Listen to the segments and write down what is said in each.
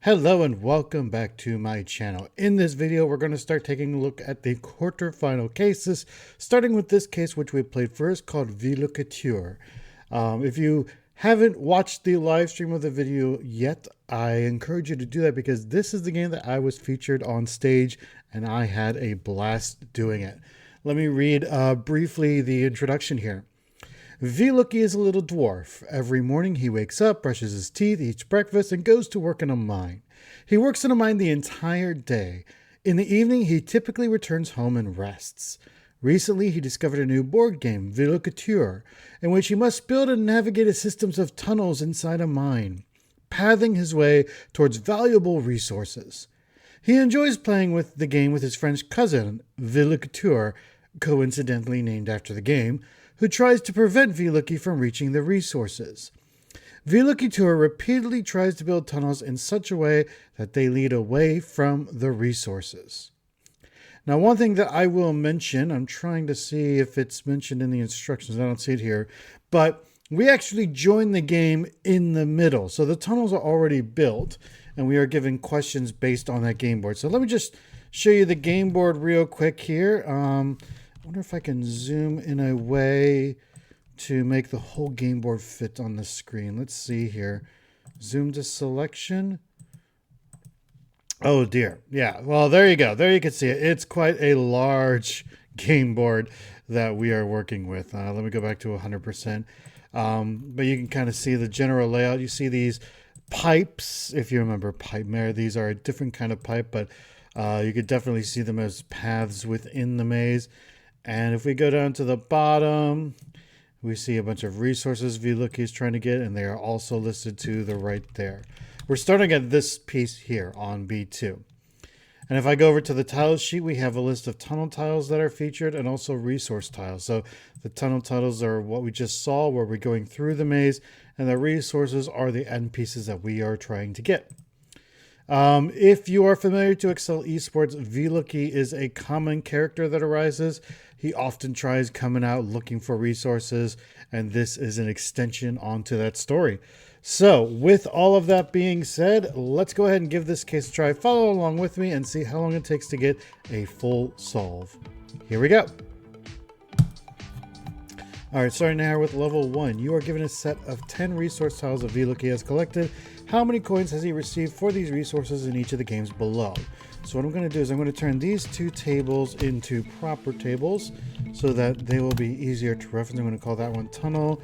Hello and welcome back to my channel. In this video, we're going to start taking a look at the quarterfinal cases, starting with this case, which we played first, called Vlookie-teur. If you haven't watched the live stream of the video yet, I encourage you to do that because this is the game that I was featured on stage and I had a blast doing it. Let me read briefly the introduction here. Vlookie is a little dwarf. Every morning he wakes up, brushes his teeth, eats breakfast, and goes to work in a mine. He works in a mine the entire day. In the evening, he typically returns home and rests. Recently, he discovered a new board game, Vlookie-teur, in which he must build and navigate a system of tunnels inside a mine, pathing his way towards valuable resources. He enjoys playing with the game with his French cousin, Vlookie-teur, coincidentally named after the game, who tries to prevent Vlookie from reaching the resources. Vlookie-teur repeatedly tries to build tunnels in such a way that they lead away from the resources. Now, one thing that I will mention, I'm trying to see if it's mentioned in the instructions, I don't see it here, but we actually join the game in the middle. So the tunnels are already built, and we are given questions based on that game board. So let me just show you the game board real quick here. I wonder if I can zoom in a way to make the whole game board fit on the screen. Let's see here. Zoom to selection. Oh dear. Yeah, well, there you go. There you can see it. It's quite a large game board that we are working with. Let me go back to 100%. But you can kind of see the general layout. You see these pipes, if you remember pipe maze. These are a different kind of pipe, but you could definitely see them as paths within the maze. And if we go down to the bottom, we see a bunch of resources Vlookie is trying to get, and they are also listed to the right there. We're starting at this piece here on B2. And if I go over to the tiles sheet, we have a list of tunnel tiles that are featured and also resource tiles. So the tunnel tiles are what we just saw, where we're going through the maze, and the resources are the end pieces that we are trying to get. If you are familiar to Excel Esports, Vlookie is a common character that arises. He often tries coming out looking for resources, and this is an extension onto that story. So, with all of that being said, let's go ahead and give this case a try. Follow along with me and see how long it takes to get a full solve. Here we go. Alright, starting now with level 1. You are given a set of 10 resource tiles that Vlookie has collected. How many coins has he received for these resources in each of the games below? So what I'm going to do is I'm going to turn these two tables into proper tables so that they will be easier to reference. I'm going to call that one tunnel.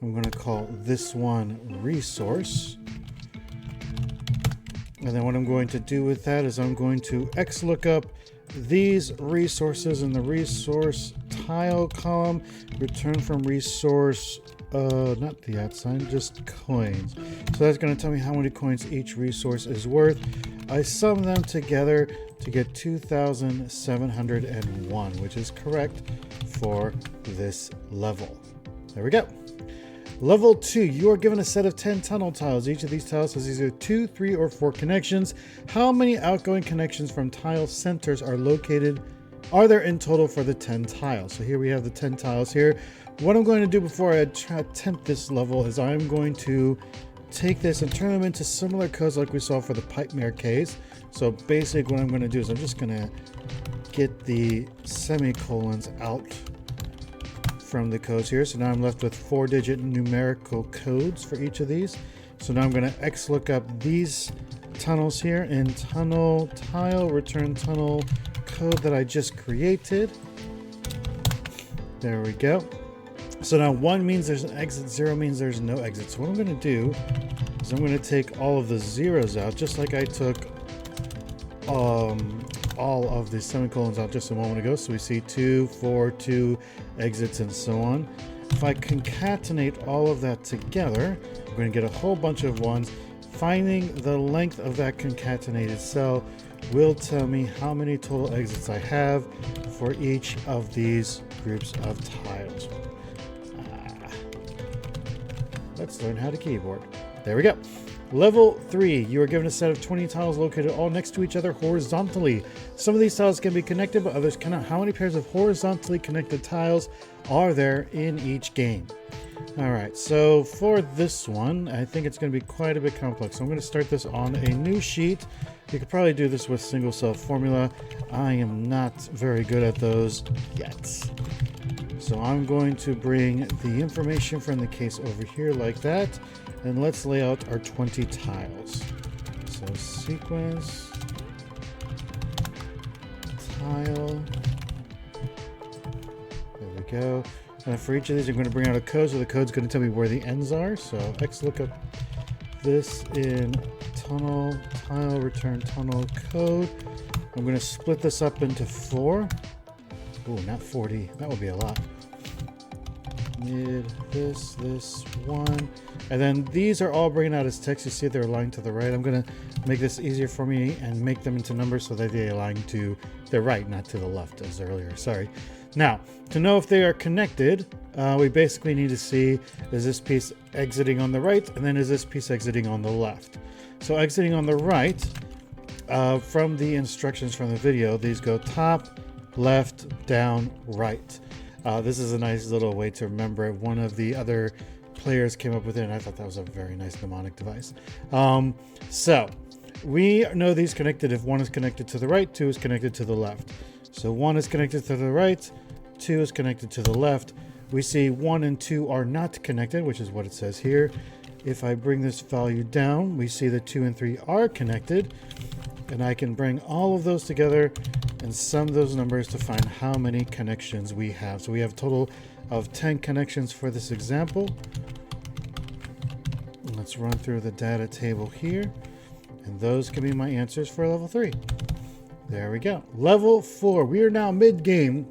I'm going to call this one resource. And then what I'm going to do with that is I'm going to XLOOKUP these resources in the resource tile column, return from resource, not the @ sign, just coins. So that's going to tell me how many coins each resource is worth. I sum them together to get 2,701, which is correct for this level. There we go. Level 2, you are given a set of 10 tunnel tiles. Each of these tiles has either 2, 3, or 4 connections. How many outgoing connections from tile centers are there in total for the 10 tiles? So here we have the 10 tiles here. What I'm going to do before I attempt this level is I'm going to take this and turn them into similar codes like we saw for the pipe maze case. So basically what I'm going to do is I'm just going to get the semicolons out from the codes here. So now I'm left with 4-digit numerical codes for each of these. So now I'm going to XLOOKUP these tunnels here in tunnel tile return tunnel code that I just created. There we go. So now 1 means there's an exit, 0 means there's no exit. So what I'm going to do is I'm going to take all of the zeros out, just like I took all of the semicolons out just a moment ago. So we see 2, 4, 2 exits and so on. If I concatenate all of that together, I'm going to get a whole bunch of ones. Finding the length of that concatenated cell will tell me how many total exits I have for each of these groups of tiles. Let's learn how to keyboard. There we go. Level 3, you are given a set of 20 tiles located all next to each other horizontally. Some of these tiles can be connected, but others cannot. How many pairs of horizontally connected tiles are there in each game? All right, so for this one, I think it's going to be quite a bit complex. So I'm going to start this on a new sheet. You could probably do this with single cell formula. I am not very good at those yet. So I'm going to bring the information from the case over here like that. And let's lay out our 20 tiles. So sequence, tile, there we go. And for each of these, I'm going to bring out a code, so the code's going to tell me where the ends are. So X look up this in tunnel, tile, return tunnel code. I'm going to split this up into 4. Oh, not 40. That would be a lot. Mid, this, 1. And then these are all bringing out as text. You see they're aligned to the right. I'm going to make this easier for me and make them into numbers so that they align to the right, not to the left as earlier. Sorry. Now, to know if they are connected, we basically need to see, is this piece exiting on the right, and then is this piece exiting on the left? So exiting on the right, from the instructions from the video, these go top, left, down, right. This is a nice little way to remember it. One of the other players came up with it, and I thought that was a very nice mnemonic device. So we know these connected if 1 is connected to the right, 2 is connected to the left. So 1 is connected to the right, 2 is connected to the left. We see 1 and 2 are not connected, which is what it says here. If I bring this value down, we see that 2 and 3 are connected, and I can bring all of those together and sum those numbers to find how many connections we have. So we have a total of 10 connections for this example. Let's run through the data table here, and those can be my answers for level 3. There we go. Level 4, we are now mid-game,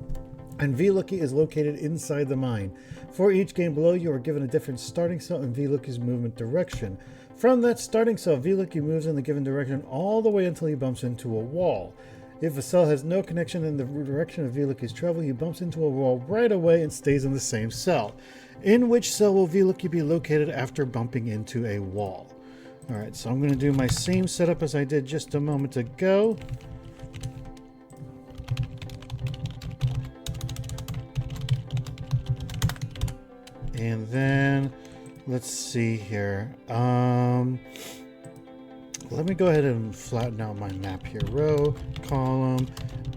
and Vlookie is located inside the mine. For each game below, you are given a different starting cell and Vlookie's movement direction. From that starting cell, Vlookie moves in the given direction all the way until he bumps into a wall. If a cell has no connection in the direction of Vlookie's travel, he bumps into a wall right away and stays in the same cell. In which cell will Vlookie be located after bumping into a wall? All right, so I'm going to do my same setup as I did just a moment ago. And then let's see here. Let me go ahead and flatten out my map here. Row, column,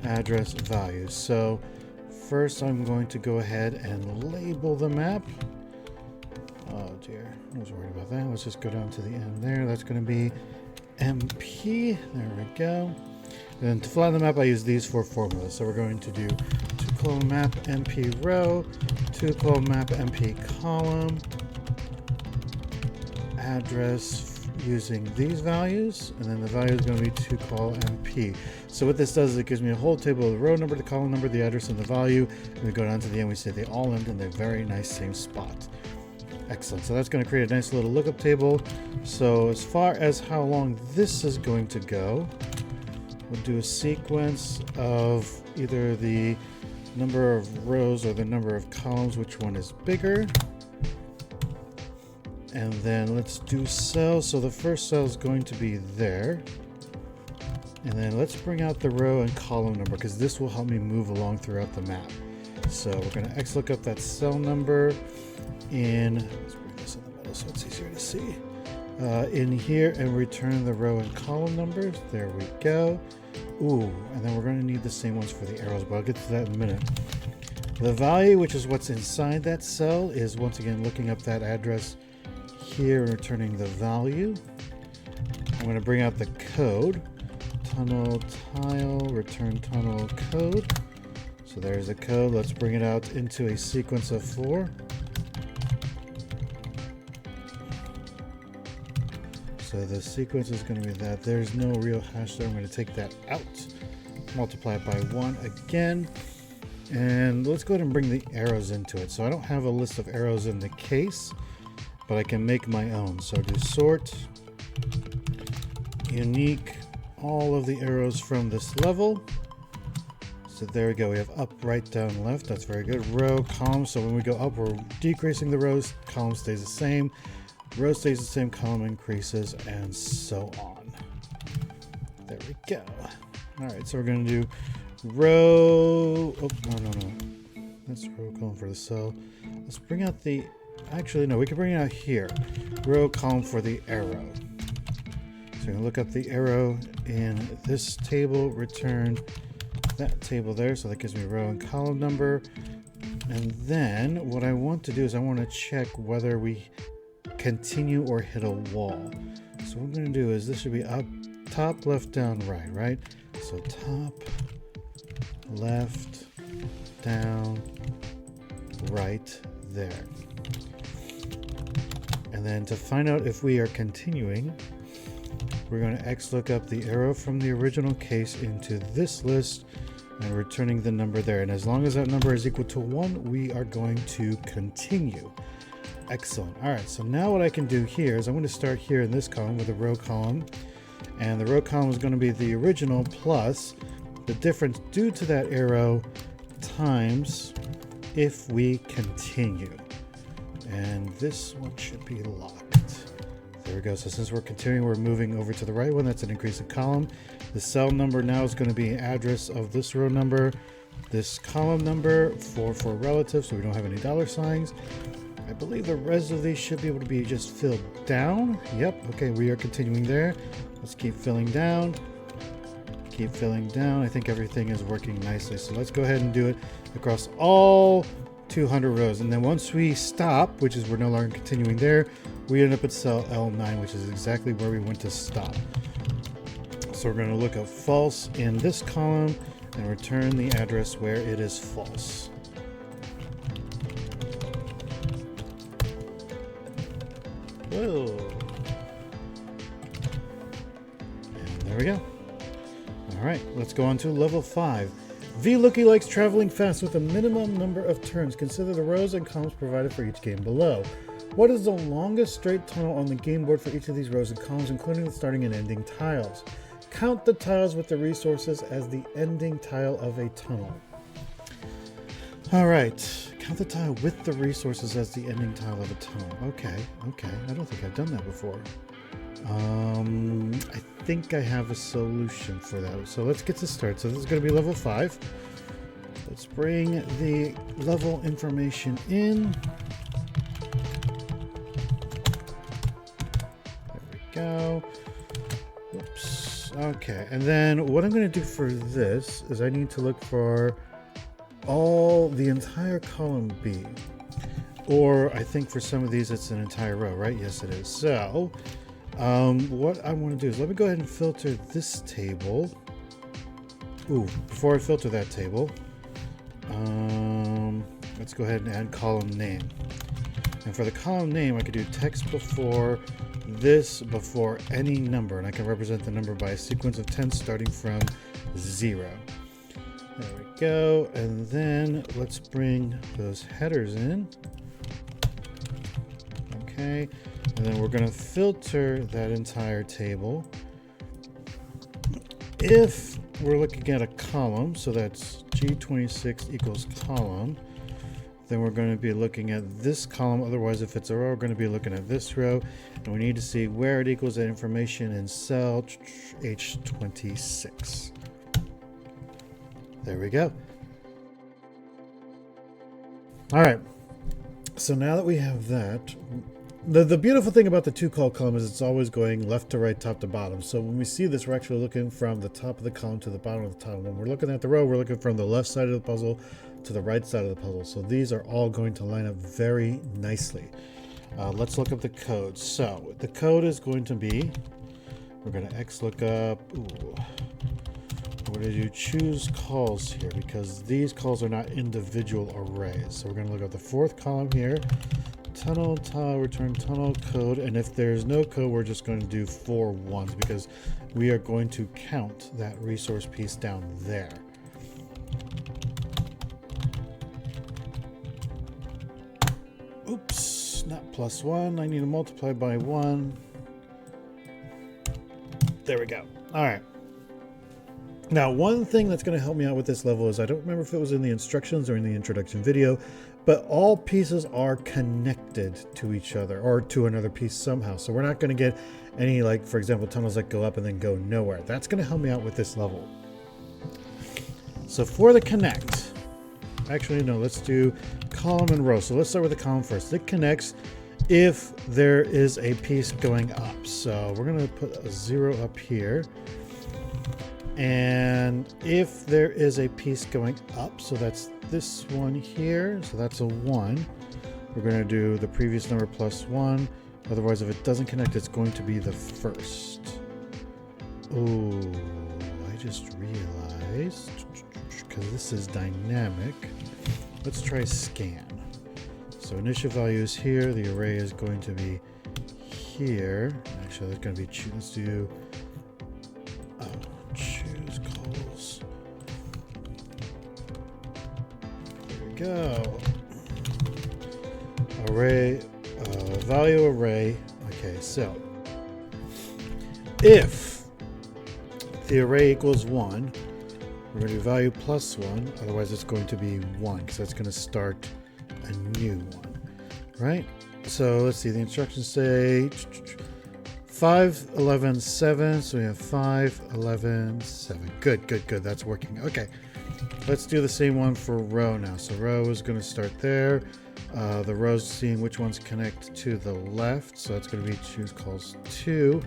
address, values. So first I'm going to go ahead and label the map. Oh dear, I was worried about that. Let's just go down to the end there. That's going to be MP. There we go. And to flatten the map, I use these 4 formulas. So we're going to do 2 map MP row, 2 map MP column, address using these values, and then the value is going to be 2 MP. So what this does is it gives me a whole table of the row number, the column number, the address, and the value. And we go down to the end, we say they all end in the very nice same spot. Excellent. So that's going to create a nice little lookup table. So as far as how long this is going to go, we'll do a sequence of either the number of rows or the number of columns, which one is bigger. And then let's do cells. So the first cell is going to be there. And then let's bring out the row and column number, because this will help me move along throughout the map. So we're going to X look up that cell number in, let's bring this in the middle so it's easier to see. In here, and return the row and column numbers. There we go. Ooh, and then we're going to need the same ones for the arrows, but I'll get to that in a minute. The value, which is what's inside that cell, is once again looking up that address here and returning the value. I'm going to bring out the code. Tunnel tile, return tunnel code. So there's the code. Let's bring it out into a sequence of 4. So the sequence is going to be that. There's no real hash there. I'm going to take that out, multiply it by 1 again, and let's go ahead and bring the arrows into it. So I don't have a list of arrows in the case, but I can make my own. So do sort, unique, all of the arrows from this level. So there we go. We have up, right, down, left. That's very good. Row, column. So when we go up, we're decreasing the rows. Column stays the same. Row stays the same, column increases, and so on. There we go. All right, so we're going to do row. Oh, no. That's row, column for the cell. Let's bring out the. Actually, no, we can bring it out here. Row, column for the arrow. So we're going to look up the arrow in this table, return that table there. So that gives me row and column number. And then what I want to do is I want to check whether we continue or hit a wall. So what I'm going to do is this should be up, top, left, down, right? So top, left, down, right there. And then to find out if we are continuing, we're going to X look up the arrow from the original case into this list and returning the number there. And as long as that number is equal to 1, we are going to continue. Excellent. All right, so now what I can do here is I'm going to start here in this column with a row column. And the row column is going to be the original plus the difference due to that arrow times if we continue. And this one should be locked. There we go. So since we're continuing, we're moving over to the right one. That's an increase in column. The cell number now is going to be address of this row number, this column number for relative, so we don't have any dollar signs. I believe the rest of these should be able to be just filled down. Yep. Okay, we are continuing there. Let's keep filling down. Keep filling down. I think everything is working nicely. So let's go ahead and do it across all 200 rows. And then once we stop, which is we're no longer continuing there, we end up at cell L9, which is exactly where we went to stop. So we're going to look up false in this column and return the address where it is false. Whoa. And there we go. All right, let's go on to level 5. Vlookie likes traveling fast with a minimum number of turns. Consider the rows and columns provided for each game below. What is the longest straight tunnel on the game board for each of these rows and columns, including the starting and ending tiles? Count the tiles with the resources as the ending tile of a tunnel. All right, count the tile with the resources as the ending tile of a tunnel. Okay. I don't think I've done that before. I think I have a solution for that. So let's get to start. So this is going to be level 5. Let's bring the level information in. There we go. Oops. Okay. And then what I'm going to do for this is I need to look for the entire column B. Or I think for some of these it's an entire row, right? Yes, it is. So what I want to do is let me go ahead and filter this table. Before I filter that table, let's go ahead and add column name. And for the column name, I could do text before this, before any number, and I can represent the number by a sequence of 10 starting from 0. There we go. And then let's bring those headers in. Okay. And then we're going to filter that entire table. If we're looking at a column, so that's G26 equals column, then we're going to be looking at this column. Otherwise, if it's a row, we're going to be looking at this row. And we need to see where it equals that information in cell H26. There we go. All right. So now that we have that, the beautiful thing about the two-call column is it's always going left to right, top to bottom. So when we see this, we're actually looking from the top of the column to the bottom of the tile. When we're looking at the row, we're looking from the left side of the puzzle to the right side of the puzzle. So these are all going to line up very nicely. Let's look up the code. So the code is going to be, we're going to X look up, we're going to do choose calls here because these calls are not individual arrays. So we're going to look at the fourth column here. Tunnel, tile, return tunnel code, and if there's no code, we're just going to do 4 ones because we are going to count that resource piece down there. Oops, not +1. I need to multiply by 1. There we go. All right. Now, one thing that's going to help me out with this level is I don't remember if it was in the instructions or in the introduction video, but all pieces are connected to each other or to another piece somehow. So we're not going to get any, like, for example, tunnels that go up and then go nowhere. That's going to help me out with this level. So for the connect, actually, no, let's do column and row. So let's start with the column first. It connects if there is a piece going up. So we're going to put a 0 up here. And if there is a piece going up, so that's this one here, so that's a 1. We're going to do the previous number plus 1. Otherwise, if it doesn't connect, it's going to be the first. Oh, I just realized, because this is dynamic, let's try scan. So initial value is here, the array is going to be here. Actually, that's going to be, let's do, choose calls. There we go. Array, value array. Okay, so if the array equals 1, we're going to do value plus 1. Otherwise, it's going to be 1 because that's going to start a new one, right? So let's see. The instructions say 5, 11, 7. So we have 5, 11, 7. Good, good, good. That's working. Okay. Let's do the same one for row now. So row is going to start there. The row's seeing which ones connect to the left. So that's going to be choose calls 2.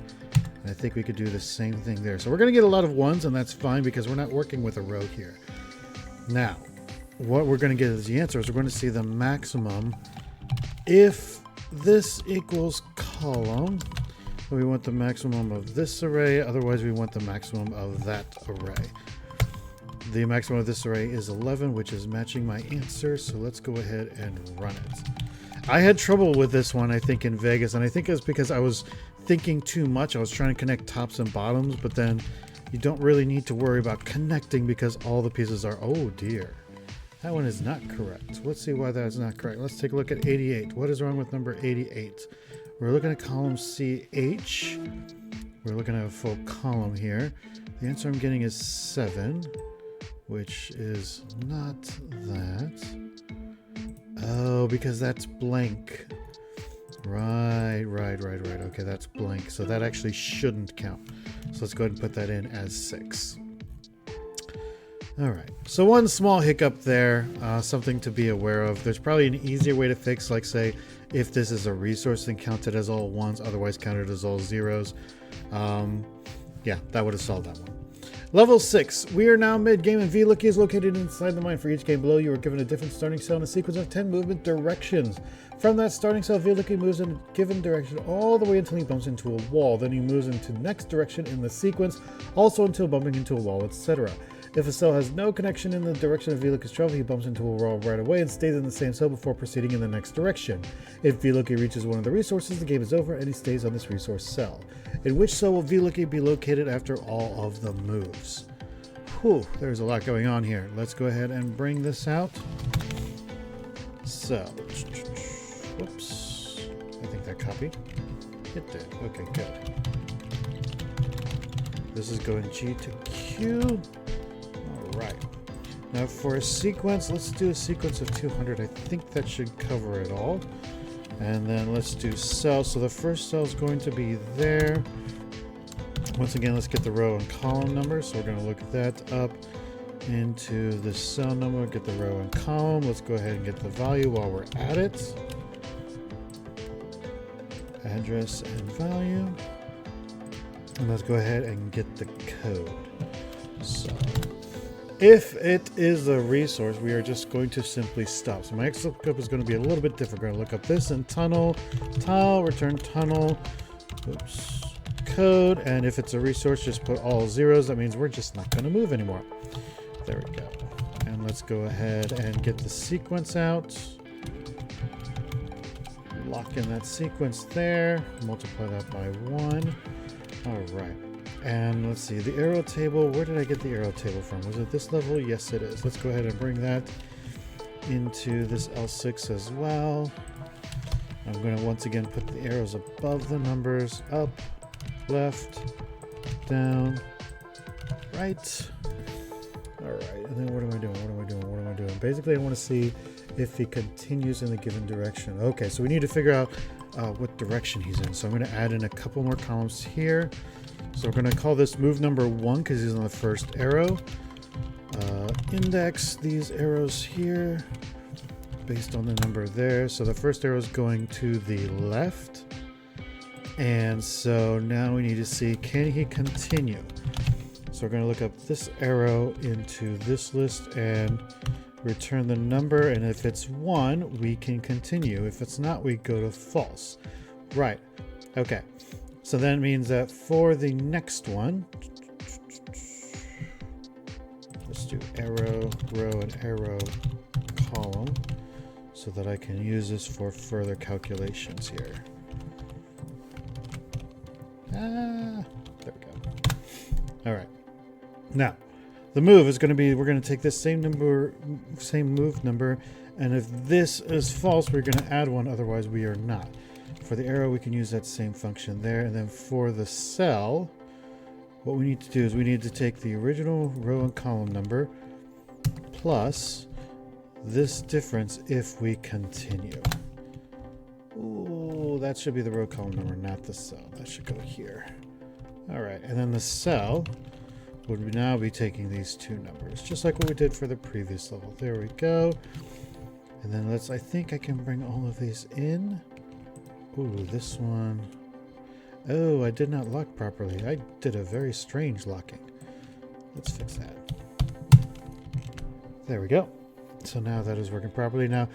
And I think we could do the same thing there. So we're going to get a lot of 1s, and that's fine because we're not working with a row here. Now, what we're going to get as the answer is we're going to see the maximum. If this equals column, we want the maximum of this array. Otherwise, we want the maximum of that array. The maximum of this array is 11, which is matching my answer. So let's go ahead and run it. I had trouble with this one, I think, in Vegas. And I think it's because I was thinking too much. I was trying to connect tops and bottoms, but then you don't really need to worry about connecting because all the pieces are, oh dear. That one is not correct. Let's see why that is not correct. Let's take a look at 88. What is wrong with number 88? We're looking at column CH. We're looking at a full column here. The answer I'm getting is 7, which is not that. Oh, because that's blank. Right. Okay, that's blank. So that actually shouldn't count. So let's go ahead and put that in as 6. All right, so one small hiccup there, something to be aware of. There's probably an easier way to fix, like say, if this is a resource, then count it as all 1s, otherwise count it as all 0s. Yeah, that would have solved that one. Level 6, we are now mid-game, and Vlookie is located inside the mine. For each game below, you are given a different starting cell and a sequence of 10 movement directions. From that starting cell, Vlookie moves in a given direction all the way until he bumps into a wall. Then he moves into the next direction in the sequence, also until bumping into a wall, etc. If a cell has no connection in the direction of Vlookie's travel, he bumps into a wall right away and stays in the same cell before proceeding in the next direction. If Vlookie reaches one of the resources, the game is over and he stays on this resource cell. In which cell will Vlookie be located after all of the moves? Whew, there's a lot going on here. Let's go ahead and bring this out. So, whoops, I think that copied. It did. Okay, good. This is going G to Q. Right. Now for a sequence, let's do a sequence of 200. I think that should cover it all. And then let's do cell. So the first cell is going to be there. Once again, let's get the row and column number. So we're going to look that up into the cell number, get the row and column. Let's go ahead and get the value while we're at it. Address and value. And let's go ahead and get the code. So if it is a resource, we are just going to simply stop. So my Excel lookup is going to be a little bit different. We're going to look up this in tunnel, tile, return tunnel, oops, code. And if it's a resource, just put all 0s. That means we're just not going to move anymore. There we go. And let's go ahead and get the sequence out. Lock in that sequence there. Multiply that by 1. All right. And let's see, the arrow table, where did I get the arrow table from? Was it this level? Yes, it is. Let's go ahead and bring that into this L6 as well. I'm going to once again put the arrows above the numbers, up, left, down, right. All right, and then what am I doing? Basically, I want to see if he continues in the given direction. Okay, so we need to figure out what direction he's in. So I'm going to add in a couple more columns here. So we're going to call this move number 1 because he's on the first arrow. Index these arrows here based on the number there. So the first arrow is going to the left. And so now we need to see, can he continue? So we're going to look up this arrow into this list and return the number. And if it's 1, we can continue. If it's not, we go to false. Right. Okay. So that means that for the next one, let's do arrow, row, and arrow column so that I can use this for further calculations here. There we go. All right. Now, the move is going to be, we're going to take this same move number, and if this is false, we're going to add 1, otherwise we are not. For the arrow, we can use that same function there, and then for the cell, what we need to do is we need to take the original row and column number plus this difference if we continue. Ooh, that should be the row column number, not the cell. That should go here. All right, and then the cell would now be taking these 2 numbers, just like what we did for the previous level. There we go. And then I think I can bring all of these in. Ooh, this one. Oh, I did not lock properly. I did a very strange locking. Let's fix that. There we go. So now that is working properly. Now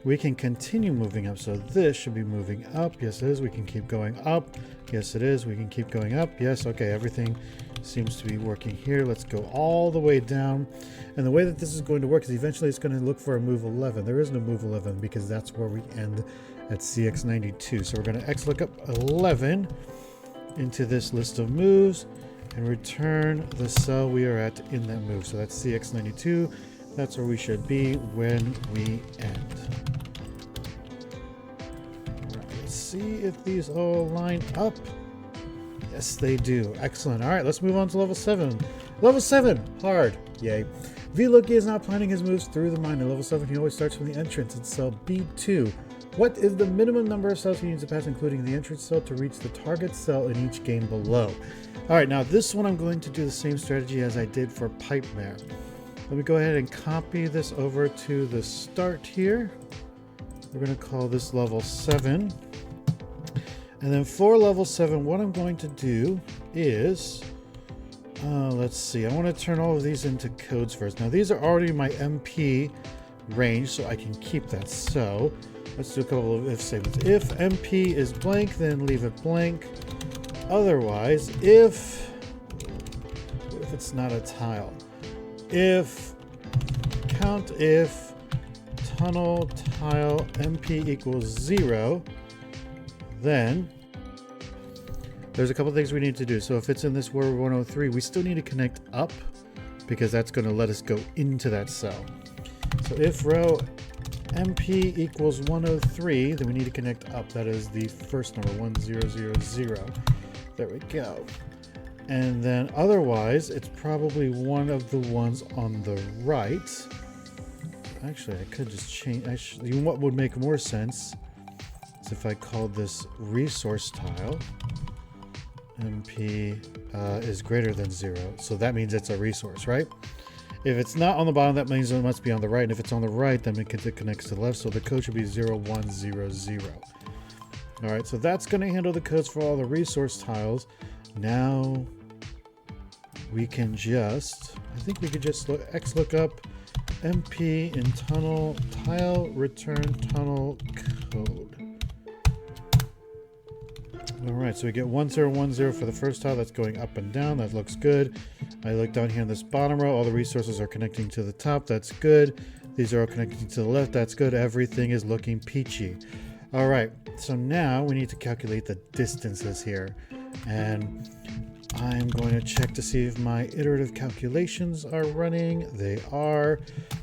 we can continue moving up. So this should be moving up. Yes, it is. We can keep going up. Yes, it is. We can keep going up. Yes. Okay. Everything seems to be working here. Let's go all the way down. And the way that this is going to work is eventually it's going to look for a move 11. There is no move 11 because that's where we end at CX92. So we're going to XLOOKUP 11 into this list of moves and return the cell we are at in that move. So that's CX92. That's where we should be when we end. All right, let's see if these all line up. Yes, they do. Excellent. All right, let's move on to level 7. Level 7, hard. Yay. Vlookie is now planning his moves through the mind. At level 7, he always starts from the entrance in cell B2. What is the minimum number of cells he needs to pass, including the entrance cell, to reach the target cell in each game below? All right, now this one I'm going to do the same strategy as I did for Pipe Mare. Let me go ahead and copy this over to the start here. We're going to call this level 7. And then for level 7, what I'm going to do is, let's see, I want to turn all of these into codes first. Now these are already my MP range, so I can keep that. So let's do a couple of if statements. If MP is blank, then leave it blank. Otherwise, if it's not a tile, if count if tunnel tile MP equals 0, then there's a couple things we need to do. So if it's in this word 103, we still need to connect up because that's going to let us go into that cell. So if row MP equals 103, then we need to connect up. That is the first number, 1000. There we go. And then otherwise, it's probably one of the ones on the right. Actually, I could just change. What would make more sense is if I called this resource tile. MP is greater than 0. So that means it's a resource, right? If it's not on the bottom, that means it must be on the right. And if it's on the right, then it connects to the left. So the code should be 0100. All right, so that's going to handle the codes for all the resource tiles. Now we can just, I think we could just XLOOKUP MP in tunnel tile return tunnel code. All right, so we get 1010 for the first tile. That's going up and down. That looks good. I look down here in this bottom row. All the resources are connecting to the top. That's good. These are all connecting to the left. That's good. Everything is looking peachy. All right, so now we need to calculate the distances here. And I'm going to check to see if my iterative calculations are running. They are.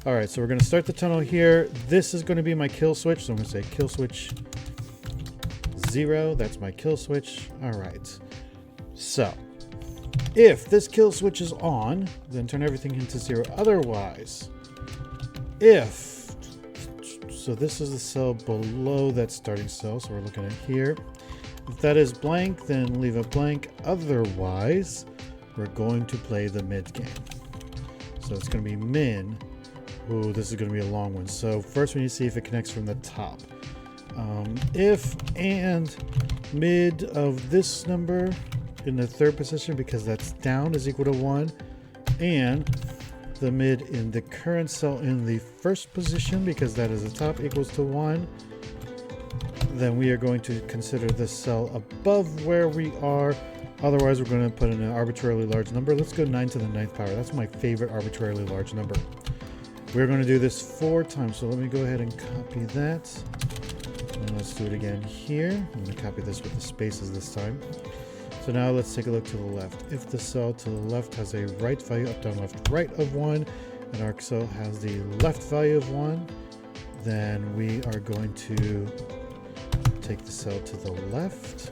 All right, so we're going to start the tunnel here. This is going to be my kill switch. So I'm going to say kill switch 0. That's my kill switch. All right. So if this kill switch is on, then turn everything into 0. Otherwise, if So this is the cell below that starting cell. So we're looking at here. If that is blank, then leave it blank. Otherwise, we're going to play the mid game. So it's going to be min. Ooh, this is going to be a long one. So first we need to see if it connects from the top. If and mid of this number in the third position, because that's down, is equal to 1, and the mid in the current cell in the first position, because that is the top, equals to 1, then we are going to consider the cell above where we are. Otherwise, we're going to put in an arbitrarily large number. Let's go 9 to the 9th power. That's my favorite arbitrarily large number. We're going to do this 4 times. So let me go ahead and copy that. And let's do it again here. I'm going to copy this with the spaces this time. So now let's take a look to the left. If the cell to the left has a right value, up, down, left, right of 1, and our cell has the left value of 1, then we are going to take the cell to the left.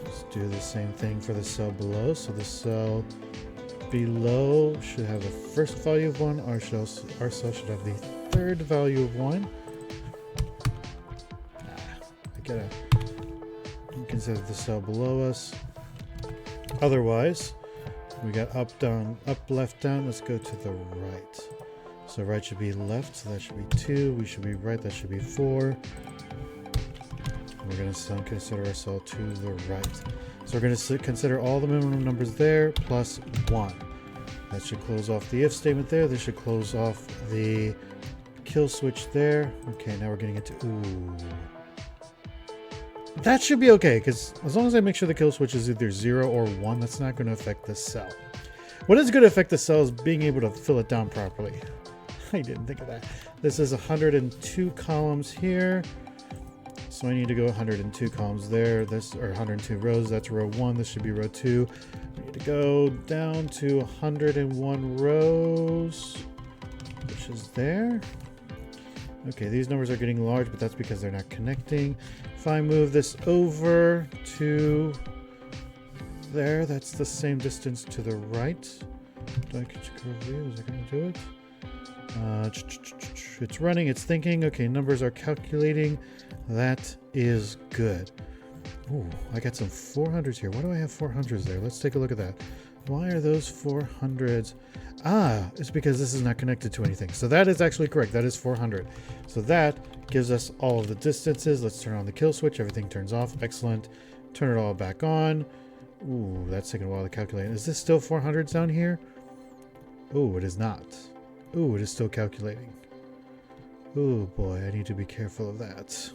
Let's do the same thing for the cell below. So the cell below should have the first value of 1. Our cell should have the third value of 1. I gotta consider the cell below us. Otherwise, we got up, down, up, left, down. Let's go to the right. So right should be left, so that should be 2. We should be right, that should be 4. We're going to consider our cell to the right. So we're going to consider all the minimum numbers there plus 1. That should close off the if statement there. This should close off the kill switch there. Okay, now we're getting into... Ooh. That should be okay, because as long as I make sure the kill switch is either 0 or 1, that's not going to affect the cell. What is going to affect the cell is being able to fill it down properly. I didn't think of that. This is 102 columns here. So I need to go 102 columns there. This, or 102 rows. That's row 1. This should be row 2. We need to go down to 101 rows, which is there. Okay, these numbers are getting large, but that's because they're not connecting. If I move this over to there, that's the same distance to the right. Do I control view? Is it going to do it? It's running, it's thinking. Okay, numbers are calculating. That is good. Ooh, I got some 400s here. Why do I have 400s there? Let's take a look at that. Why are those 400s? Ah, it's because this is not connected to anything. So that is actually correct. That is 400. So that gives us all of the distances. Let's turn on the kill switch. Everything turns off. Excellent. Turn it all back on. Ooh, that's taking a while to calculate. Is this still 400s down here? Ooh, it is not. Ooh, it is still calculating. Ooh, boy, I need to be careful of that.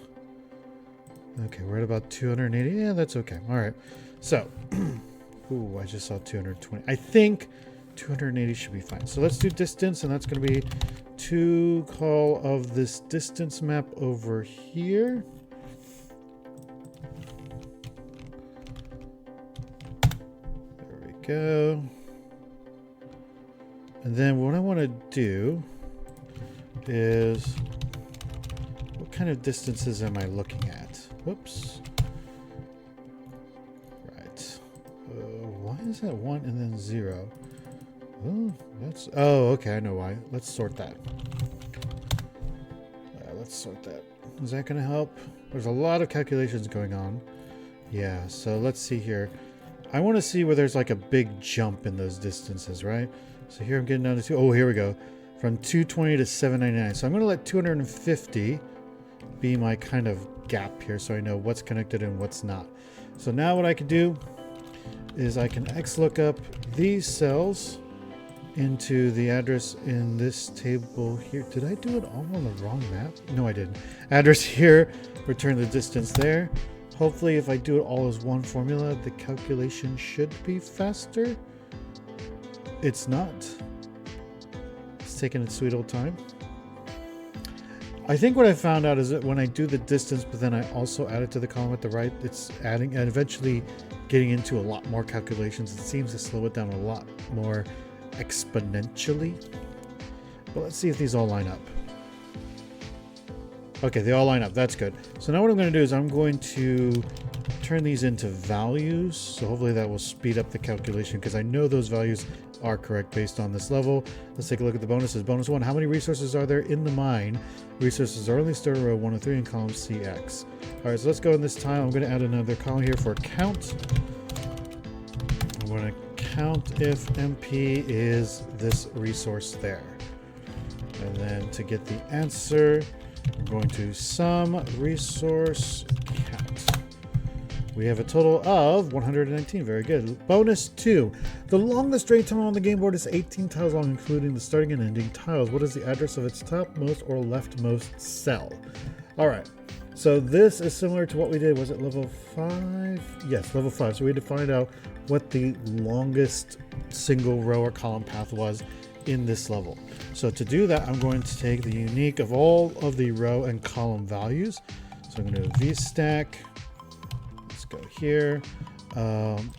Okay, we're at about 280. Yeah, that's okay. All right. So, ooh, I just saw 220. I think 280 should be fine. So let's do distance, and that's going to be 2 call of this distance map over here. There we go. And then what I want to do is, what kind of distances am I looking at? Whoops. Right. Why is that 1 and then 0? Oh, that's... Oh, okay, I know why. Let's sort that. Let's sort that. Is that going to help? There's a lot of calculations going on. Yeah, so let's see here. I want to see where there's like a big jump in those distances, right? So here I'm getting down to 2. Oh, here we go. From 220 to 799. So I'm going to let 250 be my kind of gap here, so I know what's connected and what's not. So now what I can do is I can XLOOKUP these cells into the address in this table here. Did I do it all on the wrong map? No, I didn't. Address here, return the distance there. Hopefully, if I do it all as one formula, the calculation should be faster. It's not. It's taking its sweet old time. I think what I found out is that when I do the distance, but then I also add it to the column at the right, it's adding and eventually getting into a lot more calculations. It seems to slow it down a lot more exponentially. But let's see if these all line up. Okay, they all line up. That's good. So now what I'm going to do is I'm going to turn these into values. So hopefully that will speed up the calculation, because I know those values are correct based on this level. Let's take a look at the bonuses. Bonus 1, how many resources are there in the mine? Resources are only stored in row 1 of 3 in column CX. All right, so let's go in this tile. I'm going to add another column here for count. I'm going to count if MP is this resource there. And then to get the answer, we're going to sum resource count. We have a total of 119. Very good. Bonus 2. The longest drain tunnel on the game board is 18 tiles long, including the starting and ending tiles. What is the address of its topmost or leftmost cell? All right. So this is similar to what we did. Was it level 5? Yes, level 5. So we had to find out what the longest single row or column path was in this level. So to do that, I'm going to take the unique of all of the row and column values. So I'm going to do VStack. Let's go here.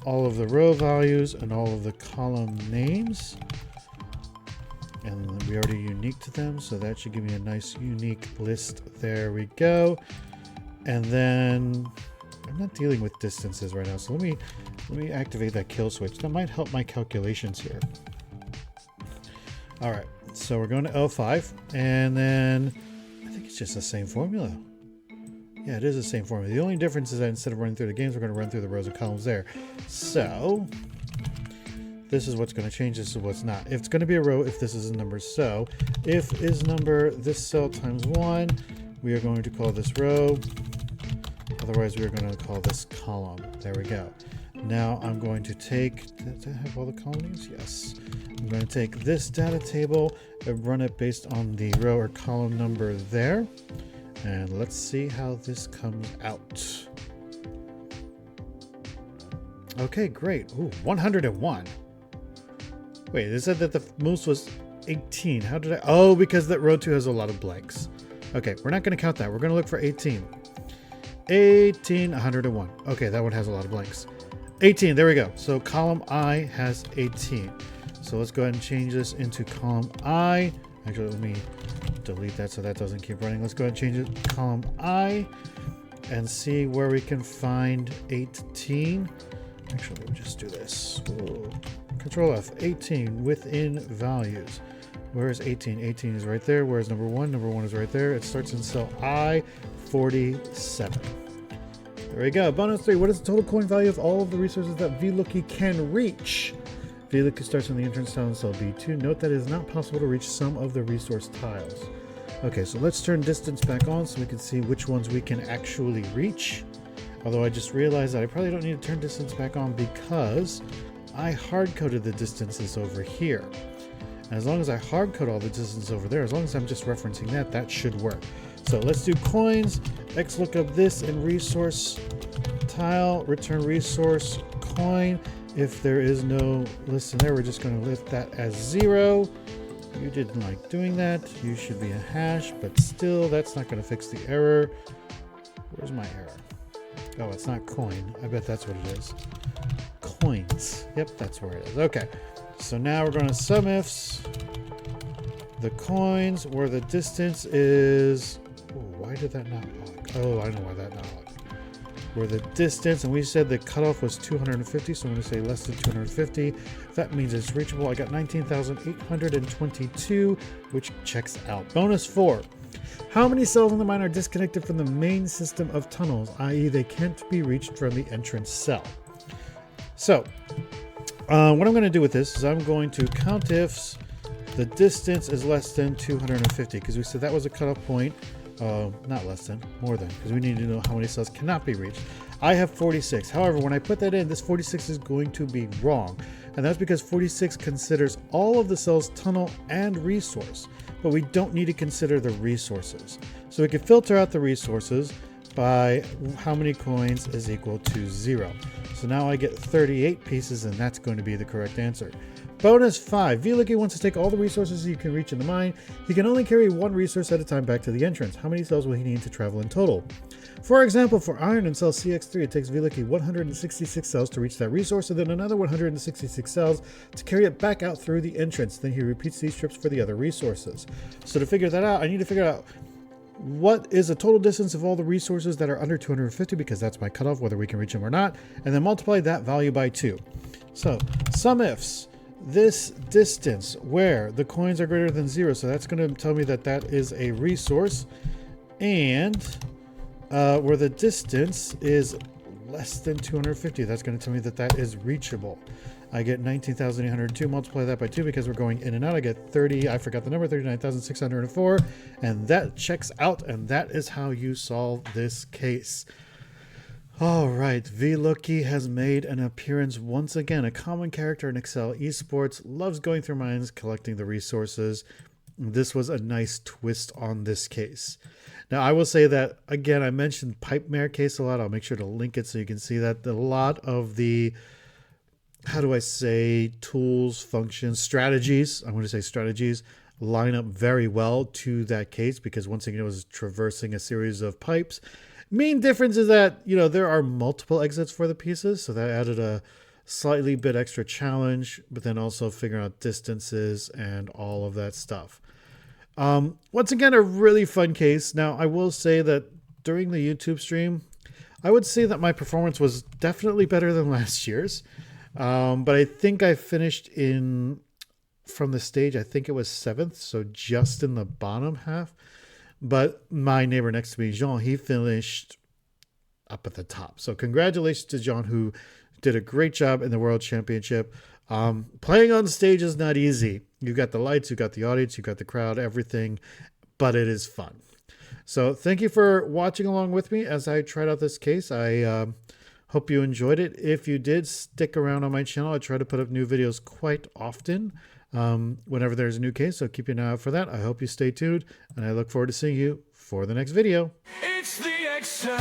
All of the row values and all of the column names. And we already unique to them, so that should give me a nice unique list. There we go. And then I'm not dealing with distances right now, so let me activate that kill switch. That might help my calculations here. All right, so we're going to L5, and then I think it's just the same formula. Yeah, it is the same formula. The only difference is that instead of running through the games, we're going to run through the rows and columns there. So this is what's going to change. This is what's not. If it's going to be a row, if this is a number. So if is number this cell times 1, we are going to call this row. Otherwise, we are going to call this column. There we go. Now I'm going to take, does it have all the column names? Yes. I'm going to take this data table and run it based on the row or column number there. And let's see how this comes out. Okay, great. Ooh, 101. Wait, they said that the most was 18. How did I? Oh, because that row 2 has a lot of blanks. Okay, we're not going to count that. We're going to look for 18. 18, 101. Okay, that one has a lot of blanks. 18, there we go. So column I has 18. So let's go ahead and change this into column I. Actually, let me delete that so that doesn't keep running. Let's go ahead and change it to column I and see where we can find 18. Actually, let me just do this. Whoa. Control F, 18 within values. Where is 18? 18 is right there. Where's number 1? Number 1 is right there. It starts in cell I, 47. There we go. Bonus 3. What is the total coin value of all of the resources that Vlookie can reach? Vlookie starts in the entrance tile in cell B2. Note that it is not possible to reach some of the resource tiles. Okay, so let's turn distance back on so we can see which ones we can actually reach. Although I just realized that I probably don't need to turn distance back on because I hard-coded the distances over here. And as long as I hard-code all the distance over there, as long as I'm just referencing that, that should work. So let's do coins, X lookup this in resource tile, return resource coin. If there is no list in there, we're just going to list that as 0. You didn't like doing that. You should be a hash, but still, that's not going to fix the error. Where's my error? Oh, it's not coin. I bet that's what it is. Coins. Yep, that's where it is. Okay. So now we're going to sum ifs the coins where the distance is. Oh, why did that not lock? Oh, I know why that not locked. Where the distance, and we said the cutoff was 250, so I'm going to say less than 250. That means it's reachable. I got 19,822, which checks out. Bonus 4. How many cells in the mine are disconnected from the main system of tunnels, i.e. they can't be reached from the entrance cell? So, what I'm going to do with this is I'm going to count ifs the distance is less than 250, because we said that was a cutoff point. Not less than, more than, because we need to know how many cells cannot be reached. I have 46. However, when I put that in, this 46 is going to be wrong. And that's because 46 considers all of the cells tunnel and resource, but we don't need to consider the resources. So we can filter out the resources by how many coins is equal to 0. So now I get 38 pieces, and that's going to be the correct answer. Bonus 5. Vlookie wants to take all the resources he can reach in the mine. He can only carry one resource at a time back to the entrance. How many cells will he need to travel in total? For example, for iron in cell CX3, it takes Vlookie 166 cells to reach that resource, and then another 166 cells to carry it back out through the entrance. Then he repeats these trips for the other resources. So to figure that out, I need to figure out what is the total distance of all the resources that are under 250, because that's my cutoff, whether we can reach them or not, and then multiply that value by 2. So sum ifs this distance where the coins are greater than 0, so that's going to tell me that that is a resource, and where the distance is less than 250, that's going to tell me that that is reachable. I get 19,802, multiply that by 2 because we're going in and out. I get 30, I forgot the number, 39,604, and that checks out, and that is how you solve this case. All right, Vlookie has made an appearance once again. A common character in Excel Esports, loves going through mines, collecting the resources. This was a nice twist on this case. Now, I will say that, again, I mentioned Pipe Mare case a lot. I'll make sure to link it so you can see that. A lot of the, how do I say, tools, functions, strategies, I'm going to say strategies, line up very well to that case, because once again, it was traversing a series of pipes. Main difference is that, you know, there are multiple exits for the pieces, so that added a slightly bit extra challenge, but then also figuring out distances and all of that stuff. Once again, a really fun case. Now, I will say that during the YouTube stream, I would say that my performance was definitely better than last year's. But I think I finished in, from the stage, I think it was 7th, so just in the bottom half. But my neighbor next to me, Jean, he finished up at the top. So congratulations to Jean, who did a great job in the World Championship. Playing on stage is not easy. You got the lights, you got the audience, you got the crowd, everything, but it is fun. So thank you for watching along with me as I tried out this case. I hope you enjoyed it. If you did, stick around on my channel. I try to put up new videos quite often whenever there's a new case, so keep an eye out for that. I hope you stay tuned, and I look forward to seeing you for the next video. It's the Excel